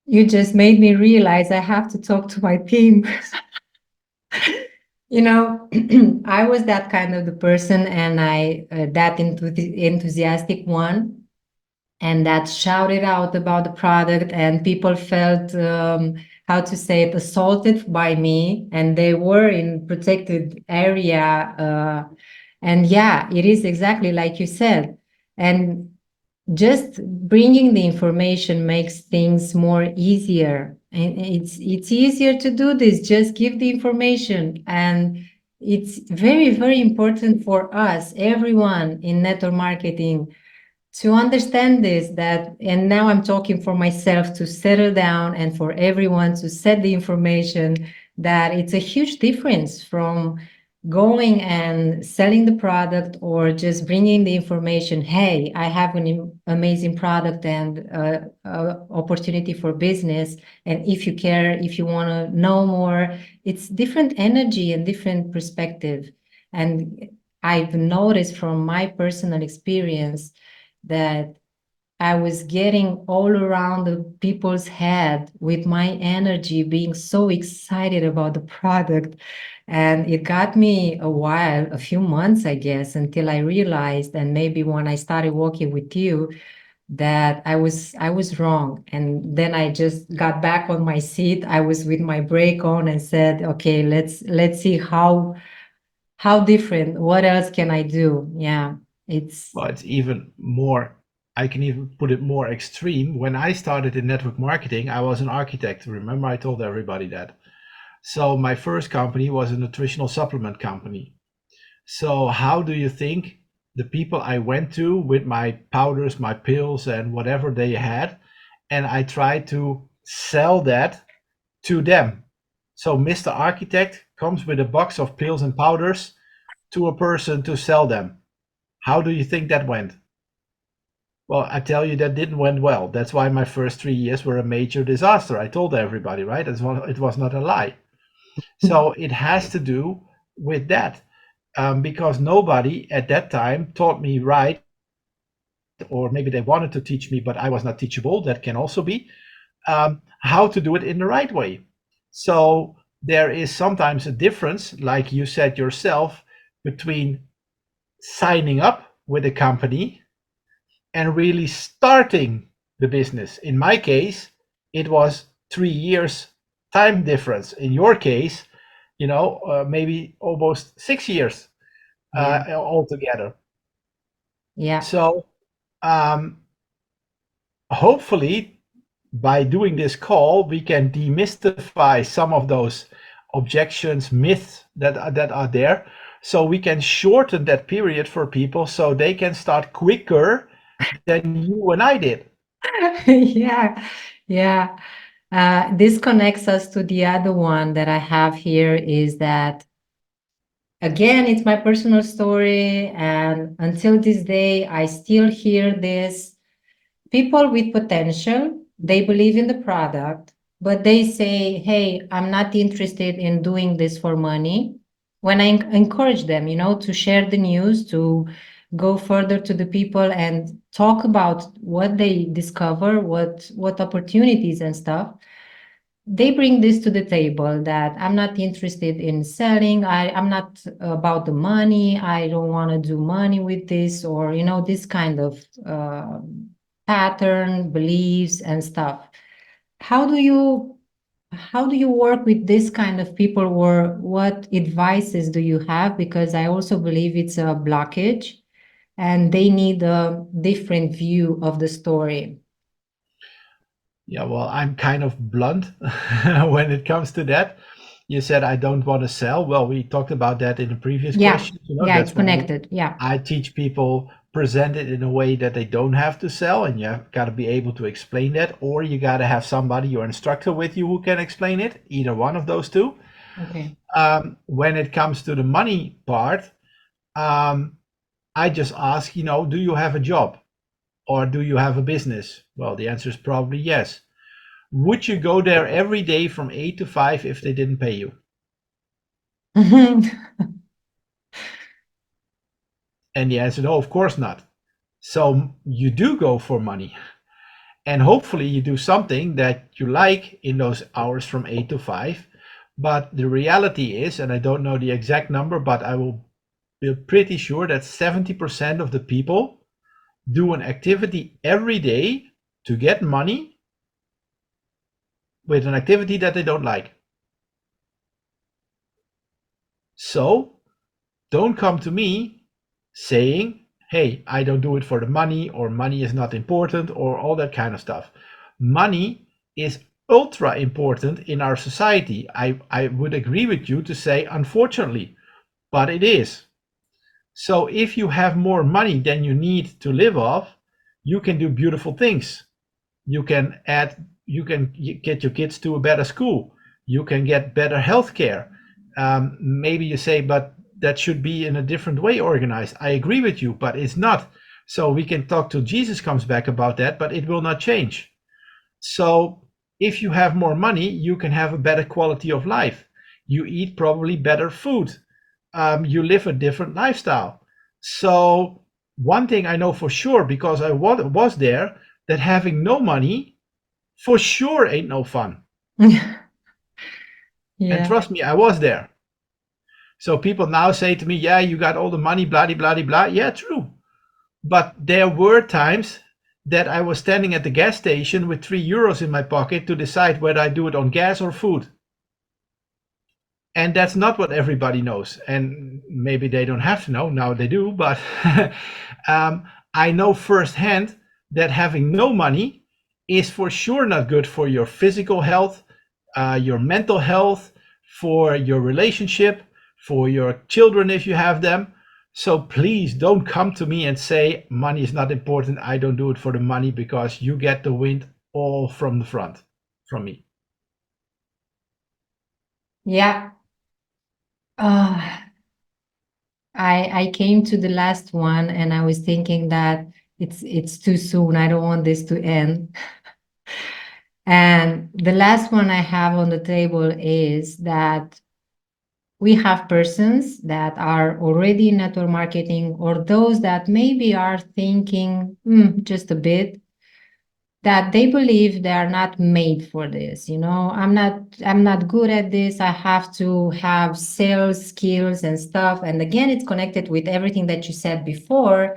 You just made me realize I have to talk to my team. You know, I was that kind of the person, and that enthusiastic one, and that shouted out about the product, and people felt, how to say it, assaulted by me, and they were in protected area. And yeah, it is exactly like you said. And just bringing the information makes things more easier, and it's easier to do this. Just give the information, and it's very, very important for us, everyone in network marketing, to understand this, that, and now I'm talking for myself, to settle down, and for everyone to set the information, that it's a huge difference from going and selling the product, or just bringing the information. Hey, I have an amazing product and opportunity for business, and if you care, if you want to know more, it's different energy and different perspective. And I've noticed from my personal experience that I was getting all around the people's head with my energy, being so excited about the product. And it got me a while, a few months, I guess, until I realized, and maybe when I started working with you, that I was wrong. And then I just got back on my seat. I was with my brake on and said, okay, let's see how different, what else can I do? Yeah, it's Well, it's even more, I can even put it more extreme. When I started in network marketing, I was an architect. Remember, I told everybody that. So my first company was a nutritional supplement company. So how do you think the people I went to with my powders, my pills, and whatever they had, and I tried to sell that to them? So Mr. Architect comes with a box of pills and powders to a person to sell them. How do you think that went? Well, I tell you, that didn't went well. That's why my first 3 years were a major disaster. I told everybody, right? It was not a lie. So it has to do with that, because nobody at that time taught me right, or maybe they wanted to teach me, but I was not teachable. That can also be, how to do it in the right way. So there is sometimes a difference, like you said yourself, between signing up with a company and really starting the business. In my case, it was 3 years time difference. In your case, maybe almost 6 years yeah, altogether. yeah. So um, hopefully, by doing this call, we can demystify some of those objections, myths that are there, so we can shorten that period for people so they can start quicker than you and I did. Yeah, yeah. This connects us to the other one that I have here, is that, again, it's my personal story. And until this day, I still hear this. People with potential, they believe in the product, but they say, hey, I'm not interested in doing this for money. When I encourage them, to share the news, to go further to the people and talk about what they discover, what opportunities and stuff, they bring this to the table, that I'm not interested in selling. I'm not about the money. I don't want to do money with this, or, this kind of pattern, beliefs and stuff. How do you how do you work with this kind of people, or what advices do you have? Because I also believe it's a blockage, and they need a different view of the story. Yeah, well, I'm kind of blunt when it comes to that. You said I don't want to sell. Well, we talked about that in the previous Yeah, question. yeah, it's That's why connected. Yeah. I teach people, present it in a way that they don't have to sell, and you got to be able to explain that, or you got to have somebody, your instructor, with you who can explain it. Either one of those two. Okay. When it comes to the money part, um, I just ask, do you have a job or do you have a business? Well, the answer is probably yes. Would you go there every day from 8 to 5 if they didn't pay you? And the answer, no, of course not. So you do go for money. And hopefully you do something that you like in those hours from 8 to 5. But the reality is, and I don't know the exact number, but I will be pretty sure that 70% of the people do an activity every day to get money with an activity that they don't like. So don't come to me saying, hey, I don't do it for the money, or money is not important, or all that kind of stuff. Money is ultra important in our society. I would agree with you to say, unfortunately, but it is. So if you have more money than you need to live off, you can do beautiful things. You can get your kids to a better school. You can get better health care. Maybe you say, but that should be in a different way organized. I agree with you, but it's not. So we can talk till Jesus comes back about that, but it will not change. So if you have more money, you can have a better quality of life. You eat probably better food. You live a different lifestyle. So one thing I know for sure, because I was there, that having no money for sure ain't no fun. And Yeah. trust me, I was there. So people now say to me, yeah, you got all the money, blah, blah, blah, blah. Yeah, true. But there were times that I was standing at the gas station with €3 in my pocket to decide whether I do it on gas or food. And that's not what everybody knows. And maybe they don't have to know. Now they do. But I know firsthand that having no money is for sure not good for your physical health, your mental health, for your relationship, for your children if you have them. So please don't come to me and say money is not important. I don't do it for the money, because you get the wind all from the front from me. Yeah. Uh, I came to the last one and I was thinking that it's too soon. I don't want this to end. And the last one I have on the table is that we have persons that are already in network marketing, or those that maybe are thinking just a bit, that they believe they are not made for this. I'm not good at this. I have to have sales skills and stuff. And again, it's connected with everything that you said before,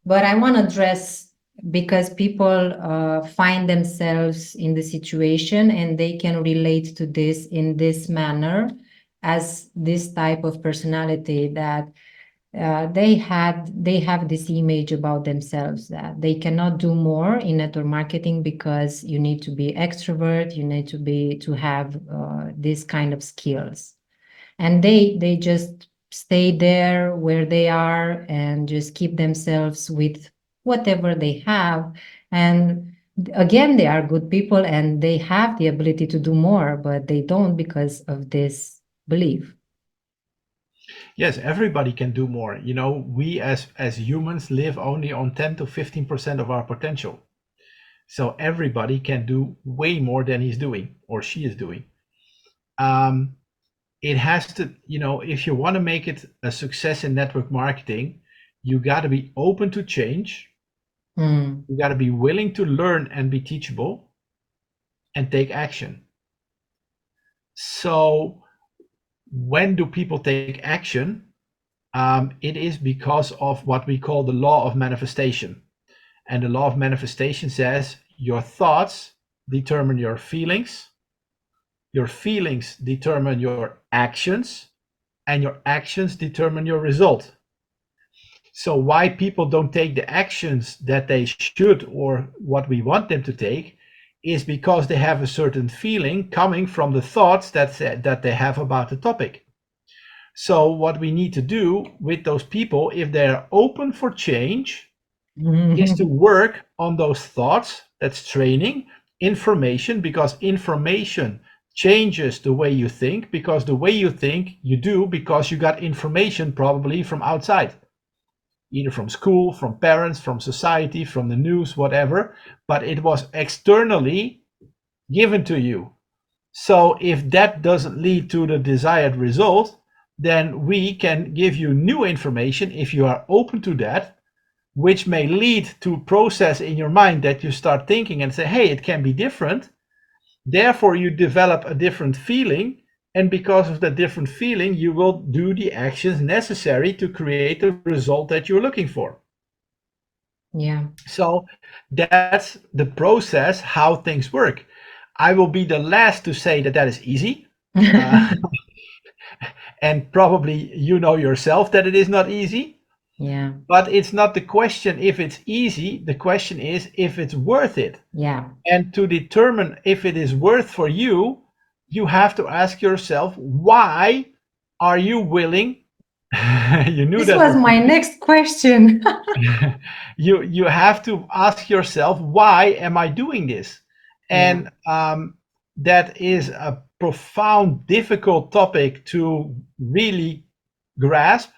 but I want to address, because people find themselves in the situation and they can relate to this in this manner, as this type of personality, that they have this image about themselves that they cannot do more in network marketing because you need to be extrovert, you need to have this kind of skills, and they just stay there where they are and just keep themselves with whatever they have. And again, they are good people and they have the ability to do more, but they don't because of this belief. Yes, everybody can do more. We as humans live only on 10 to 15% of our potential. So everybody can do way more than he's doing or she is doing. Um, it has to, if you want to make it a success in network marketing, you got to be open to change. Mm. You got to be willing to learn and be teachable and take action. So when do people take action? It is because of what we call the law of manifestation. And the law of manifestation says your thoughts determine your feelings determine your actions, and your actions determine your result. So why people don't take the actions that they should or what we want them to take is because they have a certain feeling coming from the thoughts that they have about the topic. So what we need to do with those people, if they're open for change, is to work on those thoughts. That's training, information, because information changes the way you think, because the way you think you do because you got information probably from outside, either from school, from parents, from society, from the news, whatever, but it was externally given to you. So if that doesn't lead to the desired result, then we can give you new information if you are open to that, which may lead to a process in your mind that you start thinking and say, hey, it can be different. Therefore, you develop a different feeling. And because of that different feeling, you will do the actions necessary to create the result that you're looking for. Yeah. So that's the process, how things work. I will be the last to say that that is easy. And probably you know yourself that it is not easy. Yeah. But it's not the question if it's easy. The question is if it's worth it. Yeah. And to determine if it is worth for you, you have to ask yourself, why are you willing? You knew This that was was my coming. next question. You have to ask yourself, why am I doing this? Yeah. And that is a profound, difficult topic to really grasp.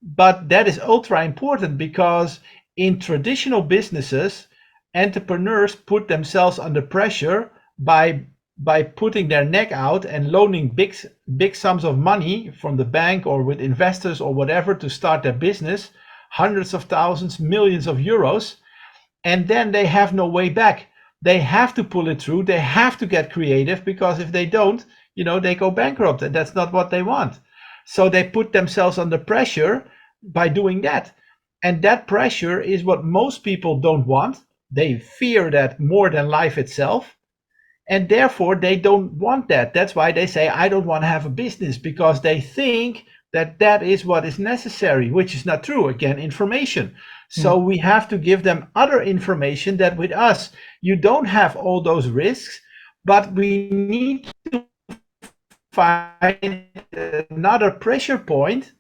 But that is ultra important because in traditional businesses, entrepreneurs put themselves under pressure by putting their neck out and loaning big sums of money from the bank or with investors or whatever to start their business, hundreds of thousands, millions of euros, and then they have no way back. They have to pull it through. They have to get creative, because if they don't, they go bankrupt, and that's not what they want. So they put themselves under pressure by doing that. And that pressure is what most people don't want. They fear that more than life itself. And therefore, they don't want that. That's why they say, I don't want to have a business, because they think that that is what is necessary, which is not true. Again, information. So we have to give them other information that with us, you don't have all those risks, but we need to find another pressure point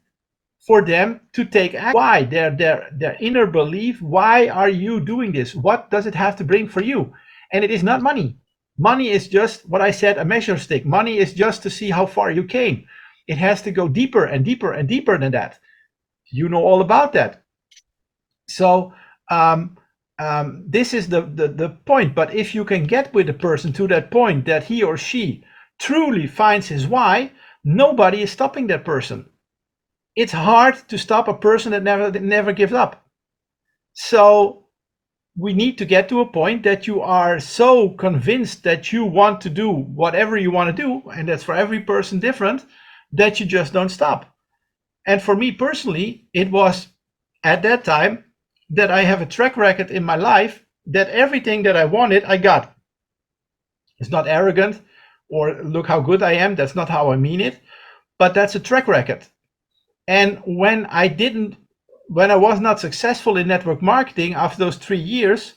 for them to take action. Why? Their inner belief. Why are you doing this? What does it have to bring for you? And it is not money. Money is just what I said, a measure stick. Money is just to see how far you came. It has to go deeper and deeper and deeper than that. You know all about that. So this is the point. But if you can get with a person to that point that he or she truly finds his why, nobody is stopping that person. It's hard to stop a person that never gives up. So we need to get to a point that you are so convinced that you want to do whatever you want to do, and that's for every person different, that you just don't stop. And for me personally, it was at that time that I have a track record in my life that everything that I wanted, I got. It's not arrogant or look how good I am. That's not how I mean it. But that's a track record. And when I was not successful in network marketing after those 3 years,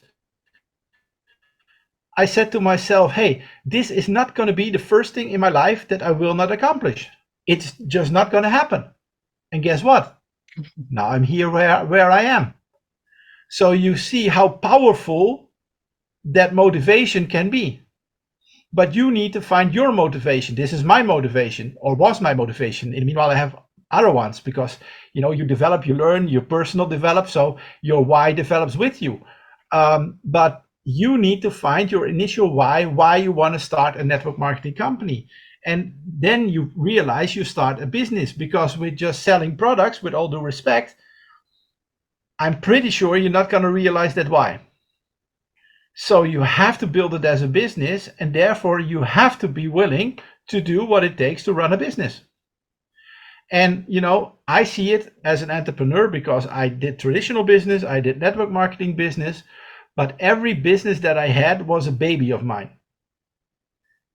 I said to myself, hey, this is not going to be the first thing in my life that I will not accomplish. It's just not going to happen. And guess what? Now I'm here where I am. So you see how powerful that motivation can be. But you need to find your motivation. This is my motivation, or was my motivation. In the meanwhile, I have other ones, because you develop, you learn, your personal develops, so your why develops with you. But you need to find your initial why you want to start a network marketing company. And then you realize you start a business, because with just selling products, with all due respect, I'm pretty sure you're not going to realize that why. So you have to build it as a business, and therefore you have to be willing to do what it takes to run a business. And I see it as an entrepreneur, because I did traditional business, I did network marketing business, but every business that I had was a baby of mine.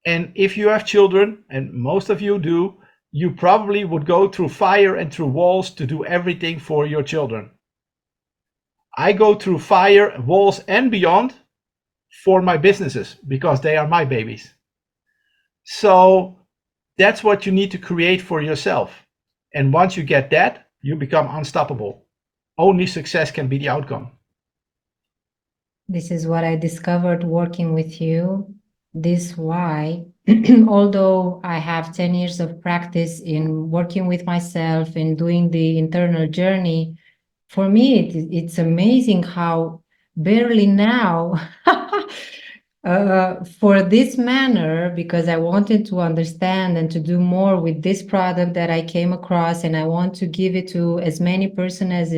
And if you have children, and most of you do, you probably would go through fire and through walls to do everything for your children. I go through fire, walls, and beyond for my businesses, because they are my babies. So that's what you need to create for yourself. And once you get that, you become unstoppable. Only success can be the outcome. This is what I discovered working with you. This why, although I have 10 years of practice in working with myself and doing the internal journey, for me, it's amazing how barely now For this manner, because I wanted to understand and to do more with this product that I came across, and I want to give it to as many person as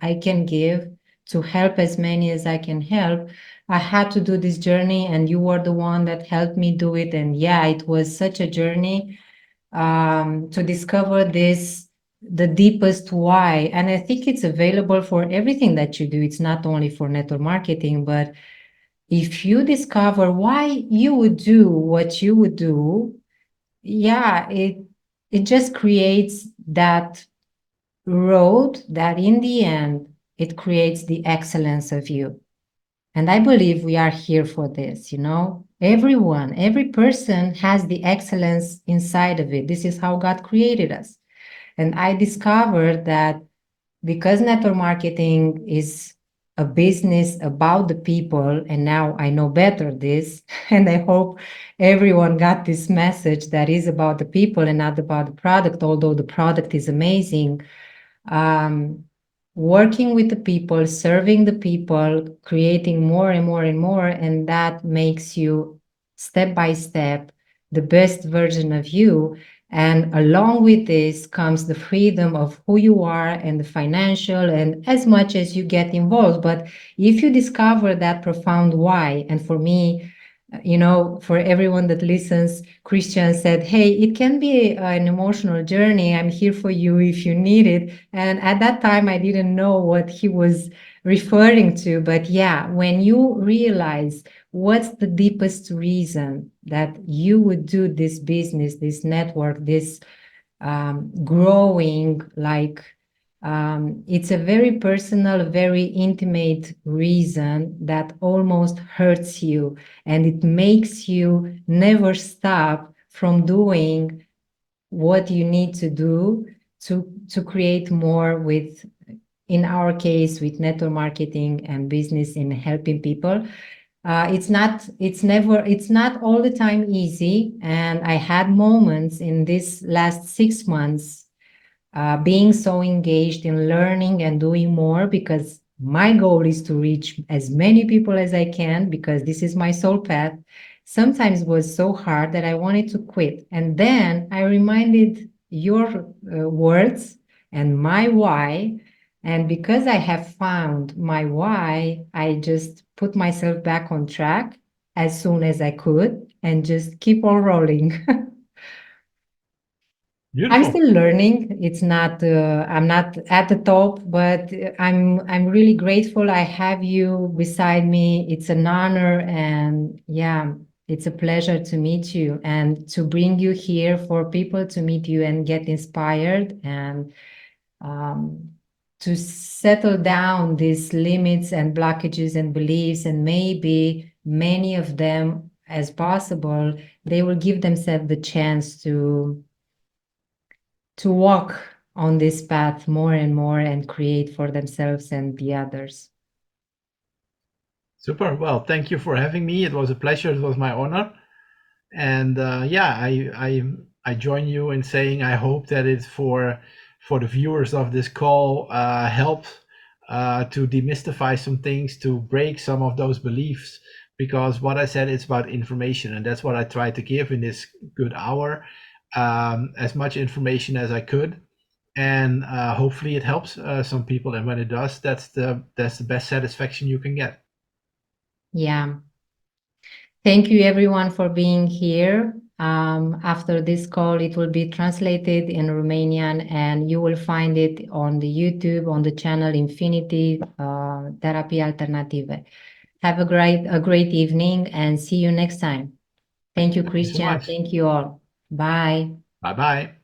I can give, to help as many as I can help. I had to do this journey, and you were the one that helped me do it. And yeah, it was such a journey to discover this, the deepest why. And I think it's available for everything that you do. It's not only for network marketing, but if you discover why you would do what you would do, yeah, it just creates that road that in the end it creates the excellence of you. And I believe we are here for this, you know. Everyone, every person has the excellence inside of it. This is how God created us. And I discovered that because network marketing is a business about the people, and now I know better this, and I hope everyone got this message that is about the people and not about the product, although the product is amazing. um, Working with the people, serving the people, creating more and more and more, and that makes you step by step the best version of you. And along with this comes the freedom of who you are and the financial and as much as you get involved. But if you discover that profound why, and for me, you know, for everyone that listens, Christiaan said, hey, it can be an emotional journey. I'm here for you if you need it. And at that time, I didn't know what he was referring to. But yeah, when you realize what's the deepest reason that you would do this business, this network, this growing, like it's a very personal, very intimate reason that almost hurts you, and it makes you never stop from doing what you need to do to create more with, in our case, with network marketing and business in helping people. It's not all the time easy, and I had moments in this last 6 months being so engaged in learning and doing more, because my goal is to reach as many people as I can, because this is my soul path. Sometimes was so hard that I wanted to quit. And then I reminded your words and my why. And because I have found my why, I just put myself back on track as soon as I could and just keep on rolling. I'm Beautiful. still learning. It's not, I'm not at the top, but I'm really grateful I have you beside me. It's an honor, and yeah, it's a pleasure to meet you and to bring you here for people to meet you and get inspired, and um, to settle down these limits and blockages and beliefs, and maybe many of them as possible, they will give themselves the chance to walk on this path more and more and create for themselves and the others. Super. Well, thank you for having me. It was a pleasure. It was my honor. And yeah, I join you in saying I hope that it for the viewers of this call helped to demystify some things, to break some of those beliefs. Because what I said is about information, and that's what I tried to give in this good hour, as much information as I could, and hopefully it helps some people. And when it does, that's the best satisfaction you can get. Yeah. Thank you everyone for being here. After this call, it will be translated in Romanian, and you will find it on the YouTube, on the channel Infinity Therapy Alternative. Have a great evening, and see you next time. Thank you, Thank you so Christiaan. much. Thank you all. Bye. Bye bye.